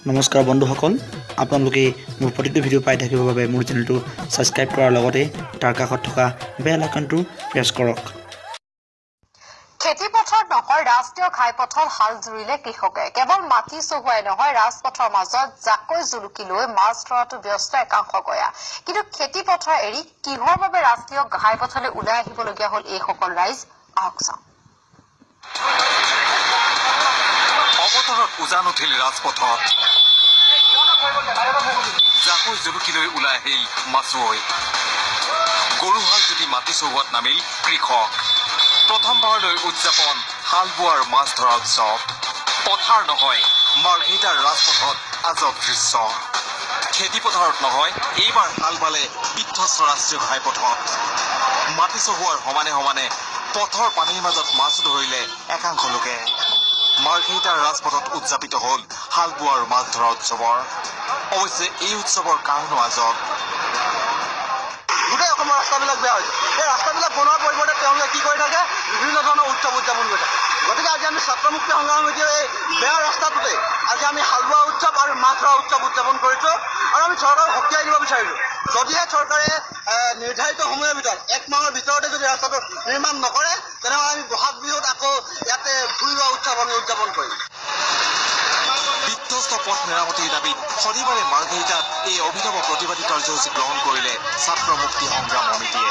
নমস্কাৰ বন্ধুসকল, আপোনালোকে মোৰ প্ৰতিটো ভিডিঅ' পাই থাকিবৰ বাবে মোৰ চেনেলটো ছাবস্ক্ৰাইব কৰাৰ লগতে তাৰ কাষত থকা বেল আইকনটো প্ৰেছ কৰক। খেতিপথাৰত নহয় ৰাষ্ট্ৰীয় ঘাইপথত হাল জুৰিলে কৃষকে। কেৱল মাটি চহুৱাই নহয়, ৰাজপথৰ মাজত জাকৈ জুলুকি লৈ মাছ ধৰাটো ব্যস্ত একাংশ গঞা। কিন্তু খেতিপথাৰ এৰি কিহৰ বাবে ৰাষ্ট্ৰীয় ঘাইপথলৈ ওলাই আহিবলগীয়া হ'ল এইসকল ৰাইজ? আহক চাওঁ। অৱতৰত উজান উঠিল ৰাজপথত, জাকৈ জুলুকিলৈ ওলাই আহিল মাছুৱৈ। গৰুহাল যদি মাটি চহুৱাত নামিল কৃষক। প্ৰথমবাৰলৈ উদযাপন হাল বোৱাৰ মাছ ধৰা উৎসৱ। পথাৰ নহয়, মাৰ্ঘেৰিটাৰ ৰাজপথত আজব দৃশ্য। খেতিপথাৰত নহয়, এইবাৰ হাল বালে বিধ্বস্ত ৰাষ্ট্ৰীয় ঘাইপথত। মাটি চহুৱাৰ সমানে সমানে পথৰ পানীৰ মাজত মাছো ধৰিলে একাংশ লোকে। মাৰ্ঘেৰিটাৰ ৰাজপথত উদযাপিত হ'ল হাল বোৱা আৰু মাছ ধৰা উৎসৱৰ। অৱশ্যে এই উৎসৱৰ কাৰণো আজব। গোটেই অসমৰ ৰাস্তাবিলাক বেয়া হৈছে। এই ৰাস্তাবিলাক বনোৱাৰ পৰিৱৰ্তে তেওঁলোকে কি কৰি থাকে, বিভিন্ন ধৰণৰ উৎসৱ উদযাপন কৰি থাকে। গতিকে আজি আমি ছাত্ৰমুক্তি সংগ্ৰাম সমিতিয়ে এই বেয়া ৰাস্তাটোতে আজি আমি হাল বোৱা উৎসৱ আৰু মাছ ধৰা উৎসৱ উদযাপন কৰিছোঁ। আৰু আমি চৰকাৰক সকীয়াই দিব বিচাৰিছোঁ, যদিহে চৰকাৰে নিৰ্ধাৰিত সময়ৰ ভিতৰত 1 মাহৰ ভিতৰতে যদি ৰাস্তাটো নিৰ্মাণ নকৰে, তেনেহ'লে আমি বহাগ বিহুত আকৌ ইয়াতে ভুই ৰোৱা উৎসৱ আমি উদযাপন কৰিম। বিধ্বস্ত পথ মেৰামতিৰ দাবীত শনিবাৰে মাৰ্ঘেৰিটাত এই অভিনৱ প্ৰতিবাদী কাৰ্যসূচী গ্ৰহণ কৰিলে ছাত্ৰ মুক্তি সংগ্ৰাম সমিতিয়ে।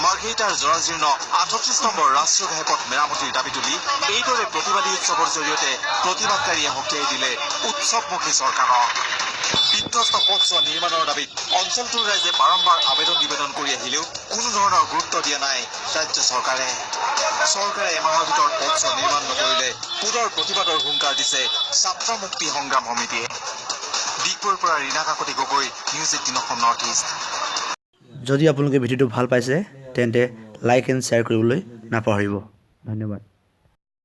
মাৰ্ঘেৰিটাৰ জৰাজীৰ্ণ 38 নম্বৰ ৰাষ্ট্ৰীয় ঘাইপথ মেৰামতিৰ দাবী তুলি এইদৰে প্ৰতিবাদী উৎসৱৰ জৰিয়তে প্ৰতিবাদকাৰীয়ে সকীয়াই দিলে উৎসৱমুখী চৰকাৰক। বিধ্বস্ত পথছোৱা নিৰ্মাণৰ দাবীত অঞ্চলটোৰ ৰাইজে বাৰম্বাৰ আবেদন নিবেদন কৰি আহিলেও কোনো ধৰণৰ গুৰুত্ব দিয়া নাই ৰাজ্য চৰকাৰে। চৰকাৰে এমাহৰ ভিতৰত পথছোৱা নিৰ্মাণ নকৰিলে পুনৰ প্ৰতিবাদৰ হুংকাৰ দিছে ছাত্ৰ মুক্তি সংগ্ৰাম সমিতিয়ে। দিগপুৰৰ পৰা Rina Kakati Gogoi, News 18 Assam North East. যদি আপোনালোকে ভিডিঅ'টো ভাল পাইছে তেন্তে লাইক এণ্ড শ্বেয়াৰ কৰিবলৈ নাপাহৰিব। ধন্যবাদ।